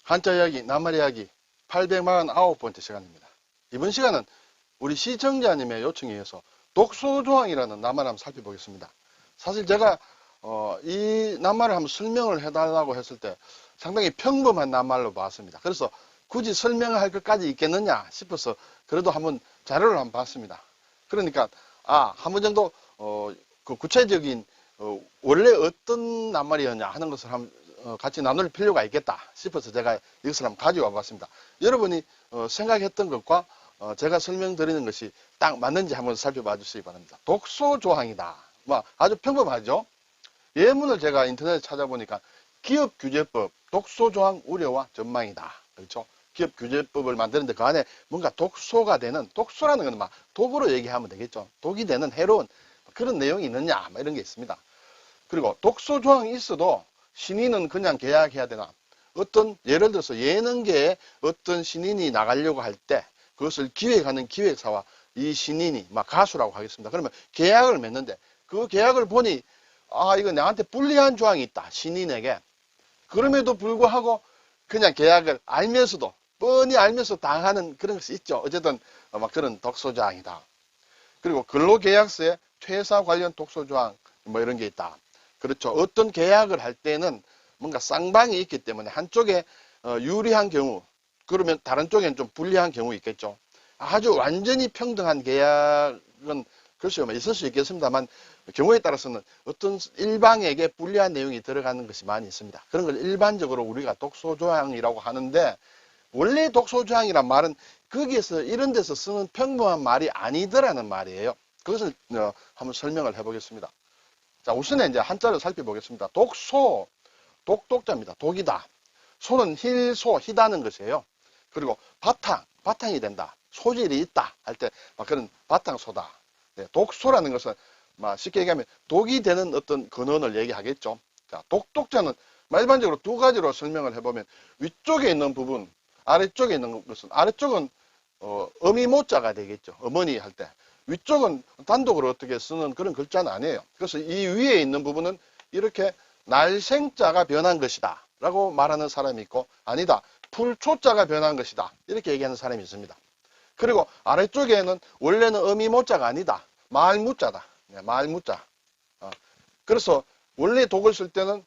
한자 이야기, 낱말 이야기 849번째 시간입니다. 이번 시간은 우리 시청자님의 요청에 의해서 독소조항이라는 낱말을 한번 살펴보겠습니다. 사실 제가 이 낱말을 한번 설명을 해달라고 했을 때 상당히 평범한 낱말로 봤습니다. 그래서 굳이 설명할 것까지 있겠느냐 싶어서 그래도 한번 자료를 한번 봤습니다. 그러니까 한 번 정도 그 구체적인 원래 어떤 낱말이었냐 하는 것을 한번 같이 나눌 필요가 있겠다 싶어서 제가 이것을 한번 가져와 봤습니다. 여러분이 생각했던 것과 제가 설명드리는 것이 딱 맞는지 한번 살펴봐 주시기 바랍니다. 독소조항이다. 아주 평범하죠. 예문을 제가 인터넷에 찾아보니까 기업규제법 독소조항 우려와 전망이다. 그렇죠? 기업규제법을 만드는데 그 안에 뭔가 독소가 되는, 독소라는 건 독으로 얘기하면 되겠죠. 독이 되는 해로운 그런 내용이 있느냐 이런 게 있습니다. 그리고 독소조항이 있어도 신인은 그냥 계약해야 되나? 어떤 예를 들어서 예능계에 어떤 신인이 나가려고 할 때 그것을 기획하는 기획사와 이 신인이 가수라고 하겠습니다. 그러면 계약을 맺는데 그 계약을 보니 이거 나한테 불리한 조항이 있다. 신인에게. 그럼에도 불구하고 그냥 계약을 알면서도 뻔히 알면서 당하는 그런 것이 있죠. 어쨌든 그런 독소조항이다. 그리고 근로계약서에 퇴사 관련 독소조항 이런 게 있다. 그렇죠. 어떤 계약을 할 때는 뭔가 쌍방이 있기 때문에 한쪽에 유리한 경우 그러면 다른 쪽에는 좀 불리한 경우 있겠죠. 아주 완전히 평등한 계약은 글쎄요 있을 수 있겠습니다만 경우에 따라서는 어떤 일방에게 불리한 내용이 들어가는 것이 많이 있습니다. 그런 걸 일반적으로 우리가 독소조항이라고 하는데 원래 독소조항이란 말은 거기에서 이런 데서 쓰는 평범한 말이 아니더라는 말이에요. 그것을 한번 설명을 해보겠습니다. 자, 우선에 이제 한자를 살펴보겠습니다. 독소, 독독자입니다. 독이다. 소는 힐소, 희다는 것이에요. 그리고 바탕이 된다. 소질이 있다. 할 때 그런 바탕소다. 네, 독소라는 것은 쉽게 얘기하면 독이 되는 어떤 근원을 얘기하겠죠. 자, 독독자는 일반적으로 두 가지로 설명을 해보면 위쪽에 있는 부분, 아래쪽에 있는 것은 아래쪽은 어미모자가 되겠죠. 어머니 할 때. 위쪽은 단독으로 어떻게 쓰는 그런 글자는 아니에요. 그래서 이 위에 있는 부분은 이렇게 날생자가 변한 것이다 라고 말하는 사람이 있고 아니다. 풀초자가 변한 것이다. 이렇게 얘기하는 사람이 있습니다. 그리고 아래쪽에는 원래는 어미모자가 아니다. 말무자다. 네, 말무자. 그래서 원래 독을 쓸 때는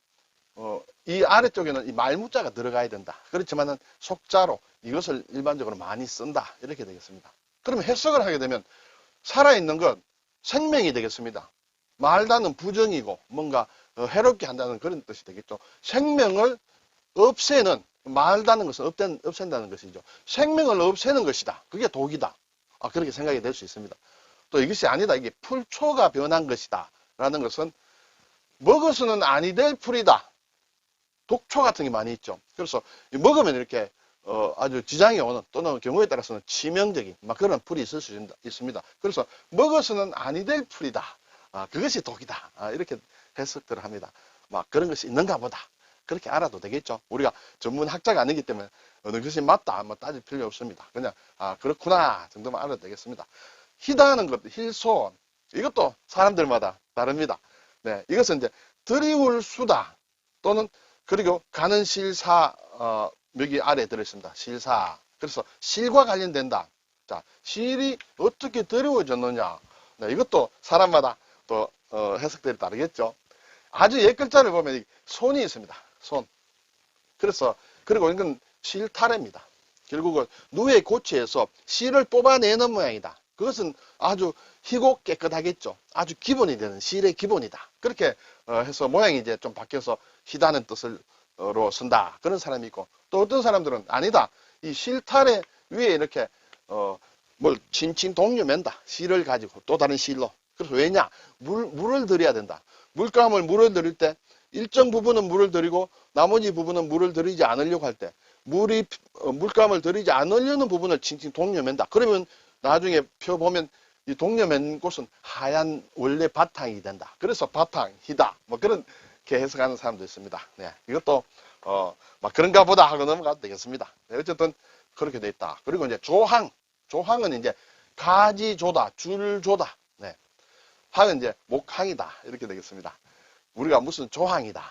이 아래쪽에는 이 말무자가 들어가야 된다. 그렇지만은 속자로 이것을 일반적으로 많이 쓴다. 이렇게 되겠습니다. 그러면 해석을 하게 되면 살아있는 것, 생명이 되겠습니다. 말다는 부정이고 뭔가 해롭게 한다는 그런 뜻이 되겠죠. 생명을 없애는, 말다는 것은 없앤다는 것이죠. 생명을 없애는 것이다. 그게 독이다. 그렇게 생각이 될 수 있습니다. 또 이것이 아니다. 이게 풀초가 변한 것이다. 라는 것은 먹어서는 아니 될 풀이다. 독초 같은 게 많이 있죠. 그래서 먹으면 이렇게 아주 지장이 오는 또는 경우에 따라서는 치명적인 그런 풀이 있을 수 있습니다. 그래서 먹어서는 아니 될 풀이다. 그것이 독이다. 이렇게 해석들을 합니다. 그런 것이 있는가 보다. 그렇게 알아도 되겠죠. 우리가 전문 학자가 아니기 때문에 어느 것이 맞다 따질 필요 없습니다. 그냥 그렇구나 정도만 알아도 되겠습니다. 희다는 것, 힐소 이것도 사람들마다 다릅니다. 네, 이것은 이제 드리울 수다 또는 그리고 가는 실사 여기 아래에 들어있습니다. 실사. 그래서 실과 관련된다. 자, 실이 어떻게 드리워졌느냐. 네, 이것도 사람마다 또 해석들이 다르겠죠. 아주 옛 글자를 보면 손이 있습니다. 손. 그래서 그리고 이건 실타래입니다. 결국은 누에 고치에서 실을 뽑아내는 모양이다. 그것은 아주 희고 깨끗하겠죠. 아주 기본이 되는 실의 기본이다. 그렇게 해서 모양이 이제 좀 바뀌어서 희다는 뜻으로 쓴다. 그런 사람이 있고 또 어떤 사람들은 아니다. 이 실타래 위에 이렇게 뭘 칭칭 동여맨다. 실을 가지고 또 다른 실로. 그래서 왜냐? 물을 들여야 된다. 물을 들일 때 일정 부분은 물을 들이고 나머지 부분은 물을 들이지 않으려고 할 때 물감을 들이지 않으려는 부분을 칭칭 동여맨다. 그러면 나중에 펴보면 이 동여맨 곳은 하얀 원래 바탕이 된다. 그래서 바탕이다. 그렇게 해석하는 사람도 있습니다. 네, 이것도 그런가 보다 하고 넘어가도 되겠습니다. 네, 어쨌든 그렇게 돼 있다. 그리고 이제 조항은 이제 가지조다, 줄조다. 네, 항은 이제 목항이다. 이렇게 되겠습니다. 우리가 무슨 조항이다,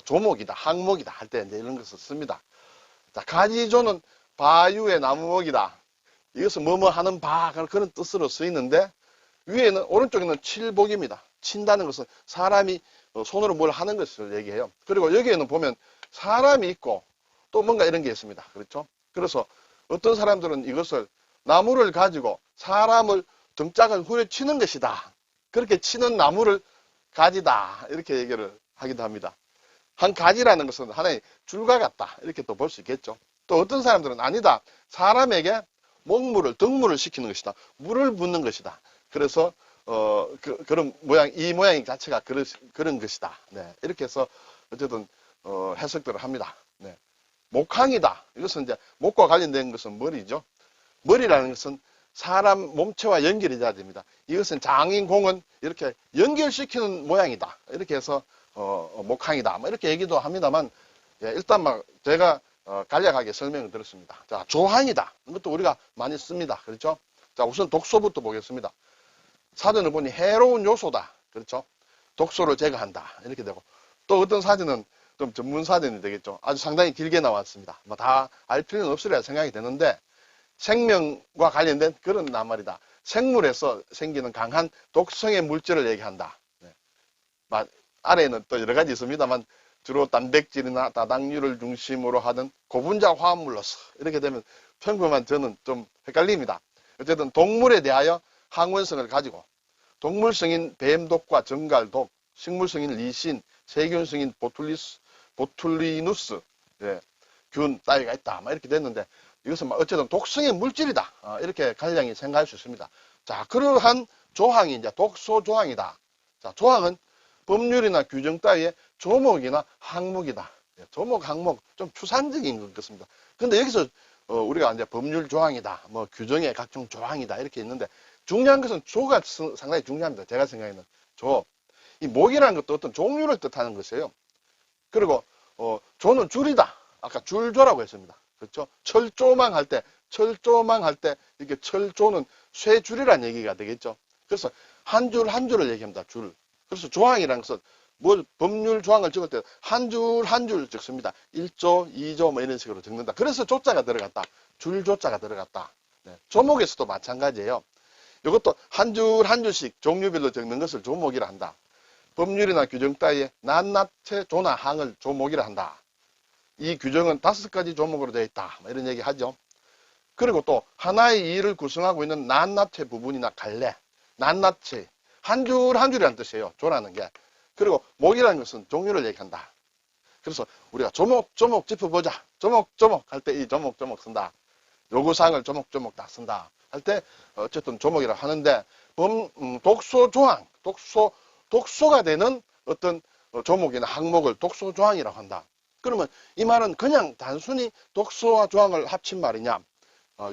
조목이다, 항목이다 할 때 이제 이런 것을 씁니다. 자, 가지조는 바유의 나무목이다. 이것은 뭐뭐 하는 바, 그런 뜻으로 쓰이는데, 위에는, 오른쪽에는 칠복입니다. 친다는 것은 사람이 손으로 뭘 하는 것을 얘기해요. 그리고 여기에는 보면 사람이 있고 또 뭔가 이런 게 있습니다. 그렇죠? 그래서 어떤 사람들은 이것을 나무를 가지고 사람을 등짝을 후려치는 것이다. 그렇게 치는 나무를 가지다. 이렇게 얘기를 하기도 합니다. 한 가지라는 것은 하나의 줄과 같다. 이렇게 또 볼 수 있겠죠. 또 어떤 사람들은 아니다. 사람에게 목물을, 등물을 시키는 것이다. 물을 붓는 것이다. 그래서 그런 모양, 이 모양 자체가 그런 것이다. 네, 이렇게 해서 어쨌든 해석들을 합니다. 네. 목항이다. 이것은 이제 목과 관련된 것은 머리죠. 머리라는 것은 사람 몸체와 연결이 돼야 됩니다. 이것은 장인공은 이렇게 연결시키는 모양이다. 이렇게 해서 목항이다. 뭐 이렇게 얘기도 합니다만, 예, 일단 막 제가 간략하게 설명을 드렸습니다. 자, 조항이다. 이것도 우리가 많이 씁니다. 그렇죠? 자, 우선 독소부터 보겠습니다. 사전을 보니 해로운 요소다. 그렇죠? 독소를 제거한다. 이렇게 되고. 또 어떤 사전은 좀 전문 사전이 되겠죠. 아주 상당히 길게 나왔습니다. 뭐 다 알 필요는 없으리라 생각이 되는데, 생명과 관련된 그런 낱말이다. 생물에서 생기는 강한 독성의 물질을 얘기한다. 네. 아래에는 또 여러 가지 있습니다만, 주로 단백질이나 다당류를 중심으로 하는 고분자 화합물로서 이렇게 되면 평범한 저는 좀 헷갈립니다. 어쨌든 동물에 대하여 항원성을 가지고 동물성인 뱀독과 정갈독, 식물성인 리신, 세균성인 보툴리누스, 예, 균 따위가 있다. 막 이렇게 됐는데 이것은 어쨌든 독성의 물질이다. 이렇게 간략히 생각할 수 있습니다. 자, 그러한 조항이 이제 독소 조항이다. 자, 조항은 법률이나 규정 따위의 조목이나 항목이다. 조목, 항목, 좀 추상적인 것 같습니다. 근데 여기서 우리가 이제 법률 조항이다, 뭐 규정의 각종 조항이다 이렇게 있는데 중요한 것은 조가 상당히 중요합니다. 제가 생각에는 조. 이 목이라는 것도 어떤 종류를 뜻하는 것이에요. 그리고 조는 줄이다. 아까 줄조라고 했습니다. 그렇죠? 철조망 할 때 이렇게 철조는 쇠줄이라는 얘기가 되겠죠. 그래서 한 줄 한 줄을 얘기합니다. 줄. 그래서 조항이라는 것은 법률 조항을 적을 때 한 줄 한 줄 적습니다. 1조, 2조 뭐 이런 식으로 적는다. 그래서 조자가 들어갔다. 줄조자가 들어갔다. 네. 조목에서도 마찬가지예요. 이것도 한 줄 한 줄씩 종류별로 적는 것을 조목이라 한다. 법률이나 규정 따위에 낱낱의 조나 항을 조목이라 한다. 이 규정은 5가지 조목으로 되어 있다. 뭐 이런 얘기 하죠. 그리고 또 하나의 일을 구성하고 있는 낱낱의 부분이나 갈래, 낱낱의 한 줄 한 줄이라는 뜻이에요. 조라는 게. 그리고 목이라는 것은 종류를 얘기한다. 그래서 우리가 조목조목 짚어보자. 조목조목 할 때 이 조목조목 쓴다. 요구사항을 조목조목 다 쓴다. 할 때 어쨌든 조목이라 하는데 독소조항, 독소가 되는 어떤 조목이나 항목을 독소조항이라고 한다. 그러면 이 말은 그냥 단순히 독소와 조항을 합친 말이냐?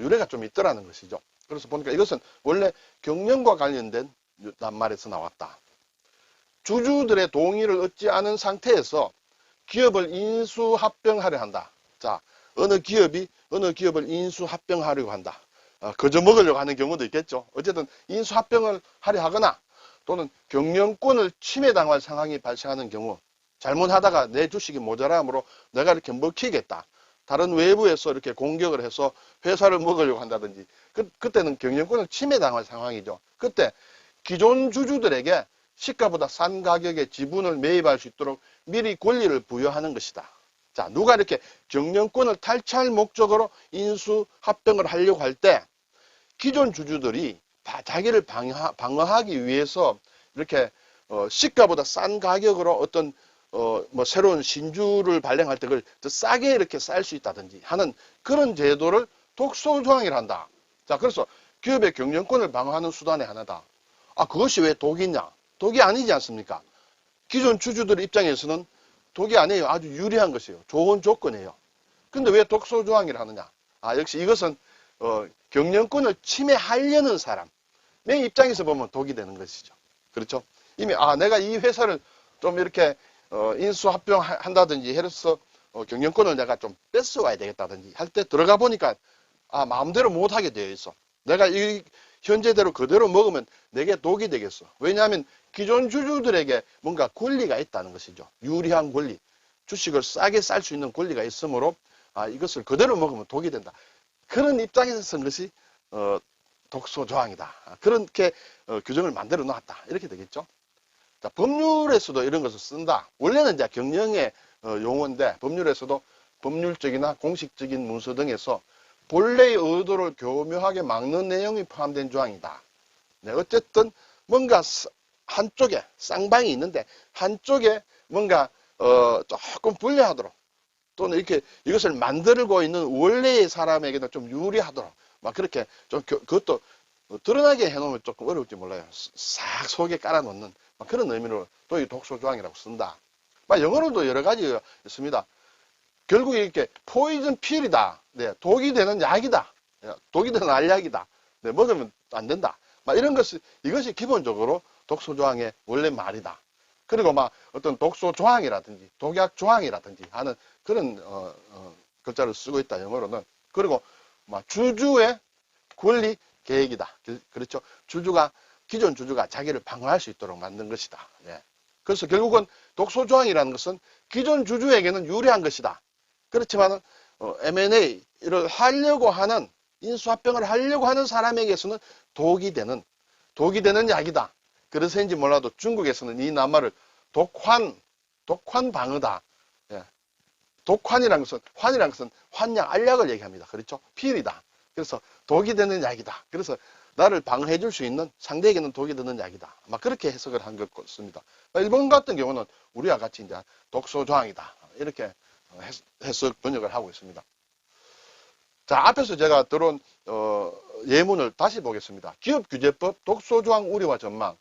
유래가 좀 있더라는 것이죠. 그래서 보니까 이것은 원래 경영과 관련된 낱말에서 나왔다. 주주들의 동의를 얻지 않은 상태에서 기업을 인수합병하려 한다. 자, 어느 기업을 인수합병하려고 한다. 거저 먹으려고 하는 경우도 있겠죠. 어쨌든 인수합병을 하려 하거나 또는 경영권을 침해당할 상황이 발생하는 경우, 잘못하다가 내 주식이 모자람으로 내가 이렇게 먹히겠다. 다른 외부에서 이렇게 공격을 해서 회사를 먹으려고 한다든지, 그때는 경영권을 침해당할 상황이죠. 그때 기존 주주들에게 시가보다 싼 가격에 지분을 매입할 수 있도록 미리 권리를 부여하는 것이다. 자, 누가 이렇게 경영권을 탈취할 목적으로 인수합병을 하려고 할 때 기존 주주들이 자기를 방어하기 위해서 이렇게 시가보다 싼 가격으로 어떤 뭐 새로운 신주를 발행할 때 그걸 더 싸게 이렇게 쌀 수 있다든지 하는 그런 제도를 독소조항이라 한다. 자, 그래서 기업의 경영권을 방어하는 수단의 하나다. 그것이 왜 독이냐? 독이 아니지 않습니까? 기존 주주들 입장에서는 독이 아니에요. 아주 유리한 것이에요. 좋은 조건이에요. 근데 왜 독소조항이라 하느냐? 역시 이것은 경영권을 침해하려는 사람의 입장에서 보면 독이 되는 것이죠. 그렇죠? 이미 내가 이 회사를 좀 이렇게 인수합병한다든지 해서 경영권을 내가 좀 뺏어와야 되겠다든지 할 때 들어가 보니까 마음대로 못하게 되어 있어. 내가 이 현재대로 그대로 먹으면 내게 독이 되겠어. 왜냐하면 기존 주주들에게 뭔가 권리가 있다는 것이죠. 유리한 권리. 주식을 싸게 쌀 수 있는 권리가 있으므로 이것을 그대로 먹으면 독이 된다. 그런 입장에서 쓴 것이 독소조항이다. 그렇게 규정을 만들어 놨다. 이렇게 되겠죠. 자, 법률에서도 이런 것을 쓴다. 원래는 이제 경영의 용어인데 법률에서도 법률적이나 공식적인 문서 등에서 본래의 의도를 교묘하게 막는 내용이 포함된 조항이다. 네, 어쨌든 뭔가 한쪽에 쌍방이 있는데 한쪽에 뭔가 조금 불리하도록 또는 이렇게 이것을 만들고 있는 원래의 사람에게는 좀 유리하도록 막 그렇게 좀 그것도 드러나게 해놓으면 조금 어려울지 몰라요. 싹 속에 깔아놓는 그런 의미로 또 이 독소조항이라고 쓴다. 영어로도 여러 가지 있습니다. 결국 이렇게 포이즌 필이다. 네, 독이 되는 약이다. 독이 되는 알약이다. 네, 먹으면 안 된다. 이런 것이 이것이 기본적으로 독소조항의 원래 말이다. 그리고 어떤 독소조항이라든지 독약조항이라든지 하는 그런 글자를 쓰고 있다. 영어로는. 그리고 주주의 권리 계획이다. 그렇죠. 기존 주주가 자기를 방어할 수 있도록 만든 것이다. 네. 그래서 결국은 독소조항이라는 것은 기존 주주에게는 유리한 것이다. 그렇지만 M&A를 하려고 하는 인수합병을 하려고 하는 사람에게서는 독이 되는 약이다. 그래서인지 몰라도 중국에서는 이 낱말을 독환 방어다. 예. 독환이라는 것은 환약, 알약을 얘기합니다. 그렇죠? 필이다. 그래서 독이 되는 약이다. 그래서 나를 방어해 줄 수 있는 상대에게는 독이 되는 약이다. 그렇게 해석을 한 것 같습니다. 일본 같은 경우는 우리와 같이 이제 독소조항이다. 이렇게 해석 번역을 하고 있습니다. 자, 앞에서 제가 들어온 예문을 다시 보겠습니다. 기업규제법 독소조항 우려와 전망.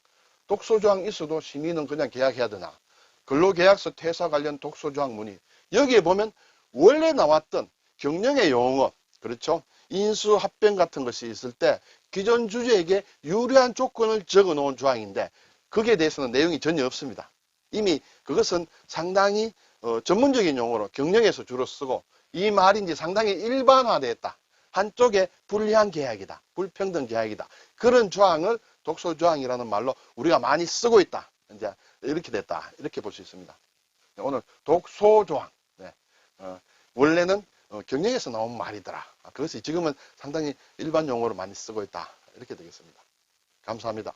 독소조항 있어도 신의는 그냥 계약해야 되나. 근로계약서 퇴사 관련 독소조항 문의. 여기에 보면 원래 나왔던 경영의 용어, 그렇죠? 인수합병 같은 것이 있을 때 기존 주주에게 유리한 조건을 적어 놓은 조항인데 거기에 대해서는 내용이 전혀 없습니다. 이미 그것은 상당히 전문적인 용어로 경영에서 주로 쓰고 이 말인지 상당히 일반화되었다. 한쪽에 불리한 계약이다. 불평등 계약이다. 그런 조항을 독소조항이라는 말로 우리가 많이 쓰고 있다. 이제 이렇게 됐다. 이렇게 볼 수 있습니다. 오늘 독소조항. 네. 원래는 경영에서 나온 말이더라. 그것이 지금은 상당히 일반 용어로 많이 쓰고 있다. 이렇게 되겠습니다. 감사합니다.